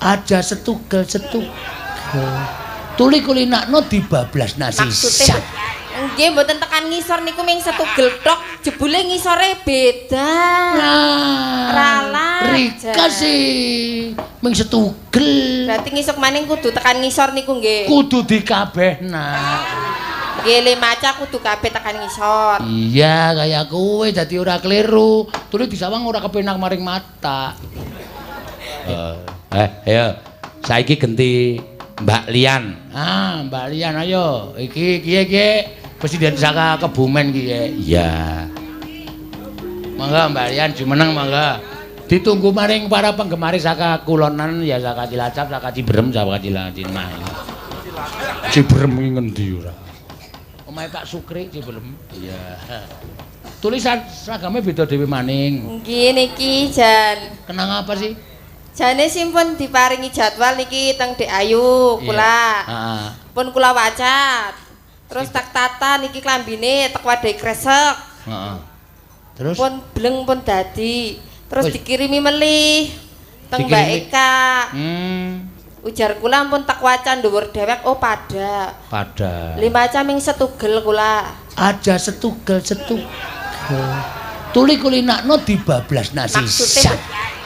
Aja setugel. Tuli kulinakno dibablas nasi sak. Nggih mboten tekan ngisor niku ming setugel tok, jebule ngisore beda. Ralah. Rika sih ming setugel. Berarti ngisuk maning kudu tekan ngisor niku nggih. Kudu dikabehna. Nggih le maca kudu kabeh tekan ngisor. Iya kaya kowe dadi ora keliru. Tuli disawang ora kepenak maring mata. Ayo. Saiki genti Mbak Lian. Mbak Lian ayo. Iki Presiden saka Kebumen ki ya. Iya. Mangga Mbak Lian jumeneng mangga. Ditunggu maring para penggemar saka Kulonan ya saka Cilacap, saka Ciberem, saka Cilacimah. Ciberem ki ngendi ora? Omahe Pak Sukri Ciberem. Iya. Tulisan seragamnya beda dhewe maning. Nggih niki jan. Kenang apa sih? Jane simpun diparingi jadwal niki teng Dek Ayu kula. Heeh. Pun kula wacat. Terus tak tata niki klambine tek wadai kresek. Heeh. Terus pun bleng pun dadi. Terus dikirimi melih teng Mbak Eka. Ujar kula pun tak wacan dhuwur dhewek pada. Lima jam ming setugel kula. Aja setugel. Tuli kulinakno dibablas nasi sak.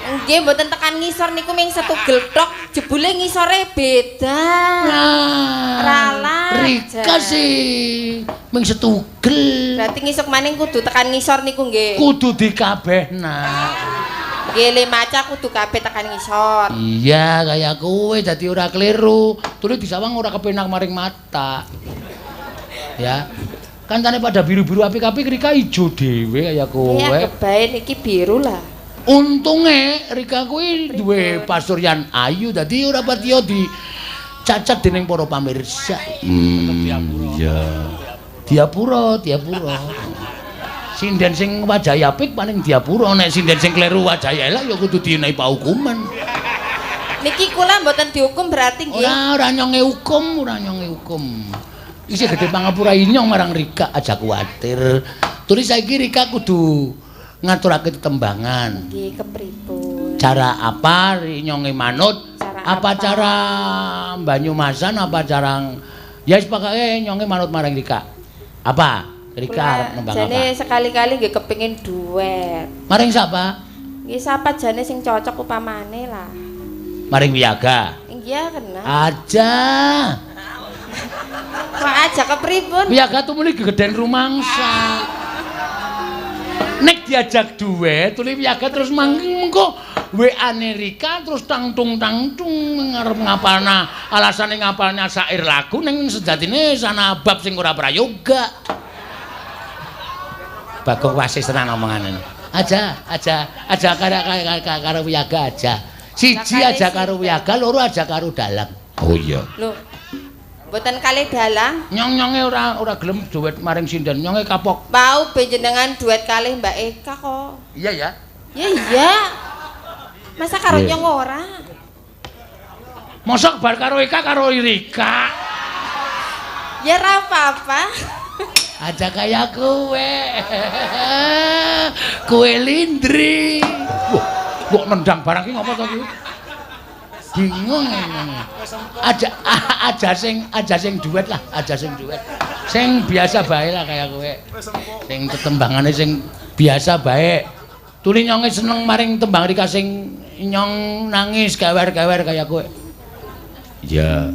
Nggih mboten tekan ngisor niku ming setugel tok, jebule ngisore beda. Ralah. Rika sih ming setugel. Berarti ngisuk maning kudu tekan ngisor niku nggih. Kudu dikabehna. Nggih le maca kudu kabeh tekan ngisor. Iya kaya kowe dadi ora keliru. Tuli disawang ora kepenak maring mata. Ya. Kancane pada biru-biru apik-apik Rika ijo dhewe kaya kowe. Iya kebae niki biru lah. Untunge Rika kuwi duwe pasuryan ayu dadi ora patiya dicacat dening para pamirsa. Iya. Diapura. Sinden sing wajahe apik paling diapura, nek sinden sing kleru wajahe elek ya kudu dienehi paukuman. Niki kula mboten dihukum berarti nggih. Ora nyonge hukum. Isih gede pangapura inyong marang Rika aja kuwatir. Tuli saiki Rika kudu ngaturake tetembangan. Nggih, kepripun? Cara apa nyonge manut? Apa cara Banyumasan apa cara ya wis pokoke nyonge manut marang Rika. Apa? Rika arep nembang apa? Jane sekali-kali nggih kepengin duet. Maring sapa? Nggih sapa jane sing cocok upamane lah. Maring Wiyaga. Iya kena. Aja. Kok aja kepripun? Wiyaga tumuli gegeden rumangsa. Nek diajak duet, tuli Wiyaga terus mengko WA-ne Rika terus tangtung ngarep ngapalna alasane ngapalnya syair lagu ning sejatine sanabab sing ora prayoga. Bagong wasis tenan omongane. Aja karo Wiyaga aja. Siji aja karo Wiyaga, loro aja karo Dalang. Oh iya. Lho. Mboten kalih Dalang. Nyong-nyonge ora gelem duet maring sinden, nyonge kapok. Mau benjenengan duet kalih Mbak Eka kok. Iya ya. Ya iya. Masa karo nyong ora? Mosok bar karo Eka karo Rika. Ya ora apa-apa. Aja kaya kowe. Kowe lindri. Wah, kok nendang barang ki ngopo to ki? Bingung ngene. Aja sing duet lah, aja sing duet. Sing biasa bae lah kaya kowe. Sing tetembangane sing biasa bae. Tuli nyonge seneng maring tembang Rika sing nyong nangis gawer-gawer kaya kowe. Iya.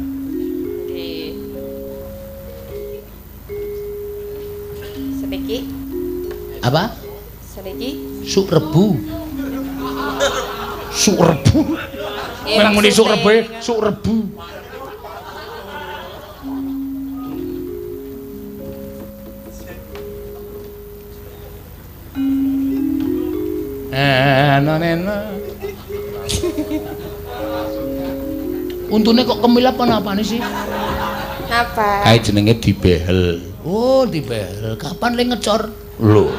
Seniki. Apa? Seniki. Sukrebu. Memang muni sukrebu. Nona. Untune kok kemilap apa sih? Apa? Kae jenenge dibehel. Oh, dibehel. Kapan le ngecor? Lho.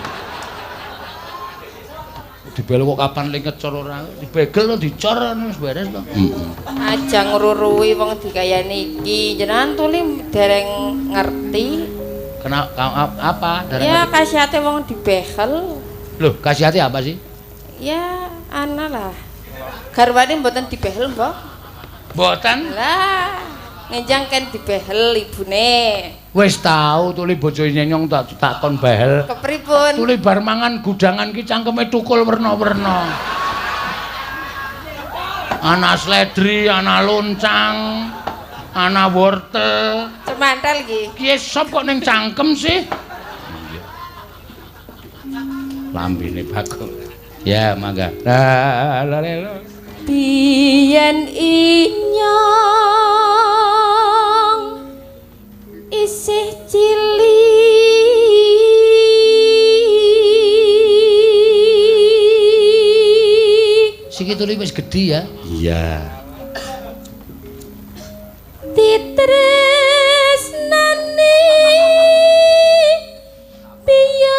Dibehel kok kapan le ngecor ora? Dibegel to dicor wis beres to. Aja ngruruhi wong dikayani iki. Jenengan tuli dereng ngerti. Apa? Ya kasihate wong dibehel. Loh, kasihate apa sih? Ya ana lah. Garwane mboten dibehel, Mbok. Mboten. Lah, ngenjang kan dibehel ibune. Wis tau tuli bojo nyenyong tak kon behel. Kepripun? Tuli bar mangan gudangan ki cangkeme tukul werna-werna. Ana sledri, ana loncang, ana wortel. Cemantel iki. Ki sop kok ning cangkem sih? Lambene bagus. Ya, mangga. La Biyen inyong isih cilik. Siki tuli wis gedhi ya? Iya. Ditresnani biyang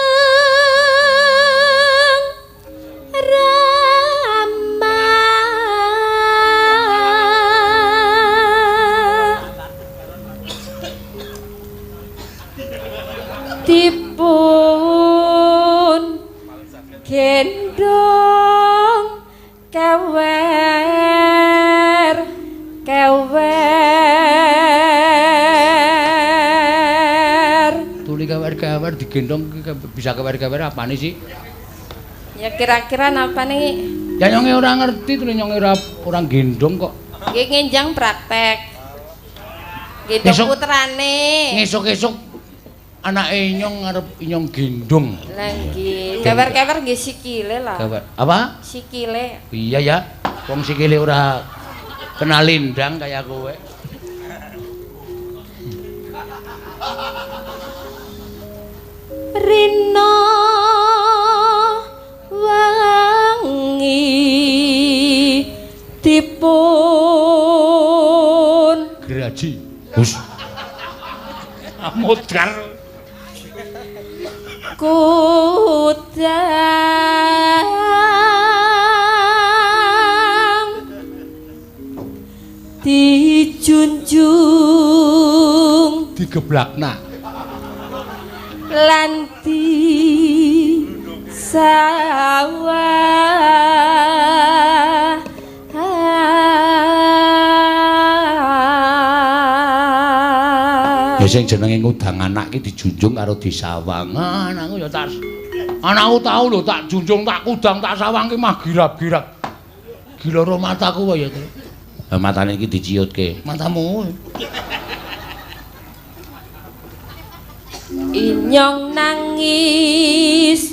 Rama dipun gendong kewer tuli kewer digendong bisa kewer apane sih? Ya kira-kira napa nih? Ya nyonge ora ngerti tuli nyonge ora gendong kok. Nggih ngenjang praktek. Gendong putrane. Ngesuk-esuk anake inyong ngarep inyong gendong. Lah nggih, kewer-kewer nggih sikile lah. Kewer. Apa? Sikile. Iya ya. Wong sikile ora kena lindang kaya kowe. Rina wangi dipun Geraji. Hus. Amudar. Kudang dijunjung Digeblakna lan sawah ya sing jenenge ngudang anak ki dijunjung karo disawang. Anakku ya tak anakku tau lho tak junjung tak kudang tak sawang ki mah girap-girap. Giloro mataku wae ya. Lah matane iki diciutke. Matamu. Inyong nangis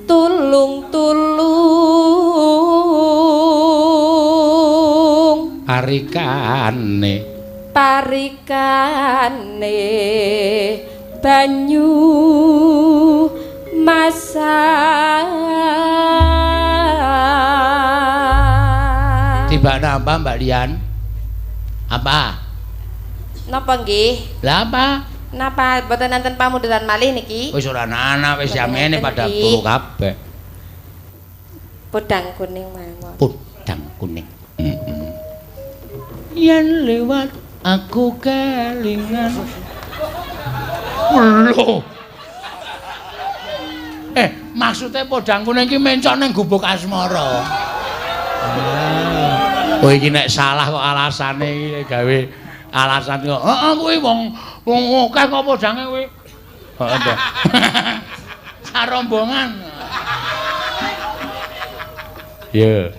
tulung-tulung Parikane banyu masak. Tiba napa Mbak Lian? Apa? Napa nggih? Lah apa? Napa boten nanten pamundutan malih niki? Wis ora ana wis jamene pada turu kabeh. Podang kuning mawon. Podang kuning. Yen lewat aku kelingan. Lho. Maksudnya podang kuning iki mencok ning gubuk asmara. Oh iki nek salah kok alasane iki gawe alasan kok. Heeh kuwi wong akeh kok podange kuwi. Heeh to. Sarombongan. Ya.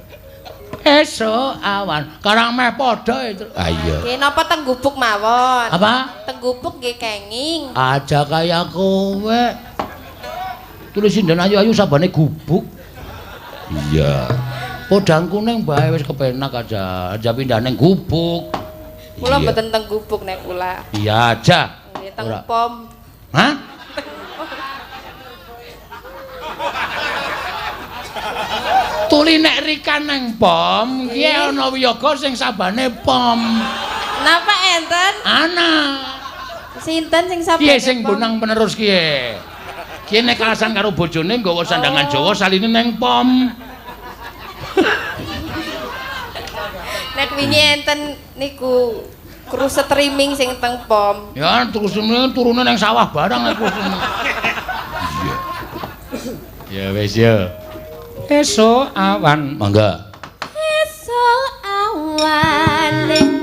Esuk awan karang meh padha itu. Ah iya. Nggih napa teng gubuk mawon? Apa? Teng gubuk nggih kenging. Aja kaya kowe. Tulis sinden ayu-ayu sabane gubuk. Iya. Podang kuning bae wis kepenak aja pindah ning gubuk. Kula mboten teng gubuk nek kula. Iya aja. Nggih teng pom. Hah? Tuli nek rikan neng pom, ki ana wiyaga sing sabane pom. Napa enten? Ana. Sinten sing sabane? Kiye sing bonang penerus kiye? Kiye nek kalasan karo bojone nggawa sandangan Jawa saline neng pom. Nek wingi enten niku kru streaming sing teng pom. Ya terus turune nang sawah barang nek terus. Iya. Ya wis ya. Esuk awan, mangga. Esuk awan ning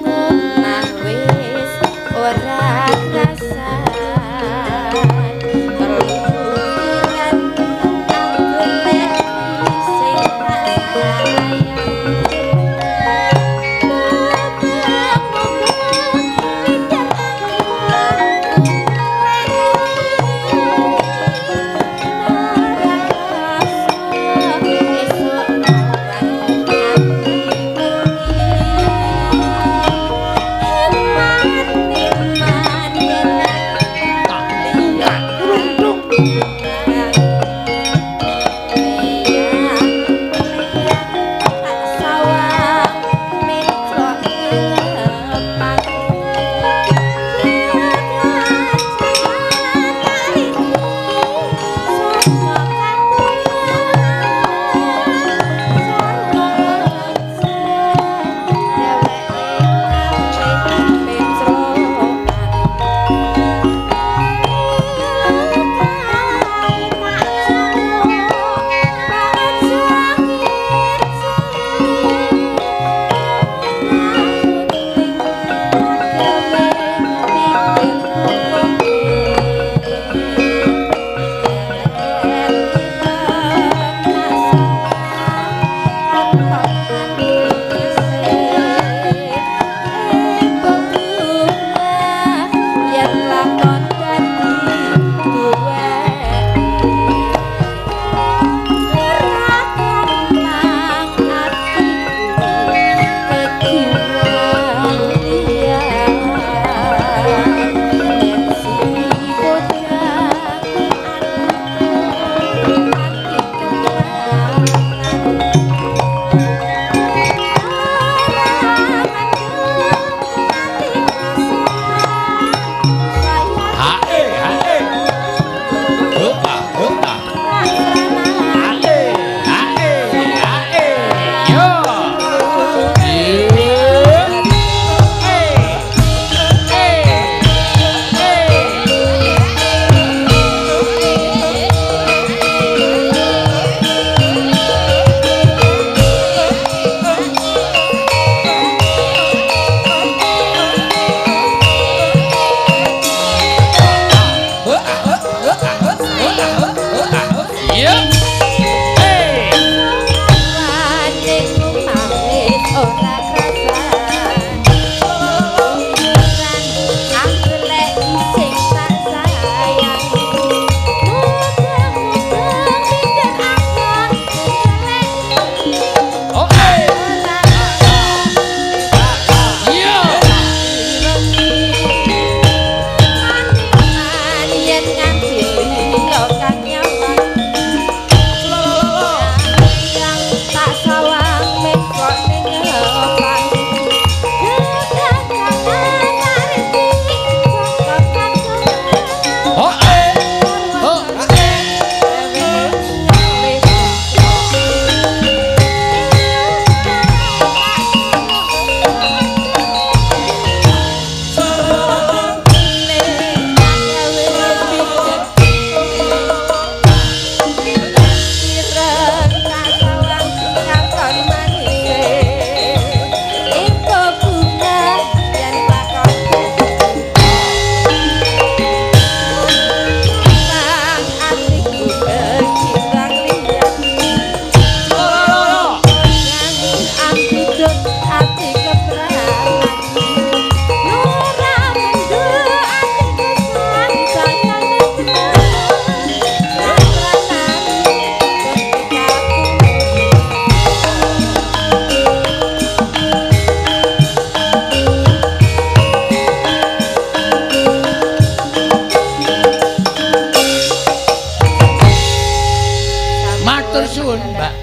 Matur suwun, Mbak.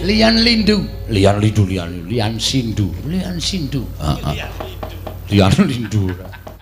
Lian Lindu, Lian Sindu, Lian Sindu. Lian Lindu.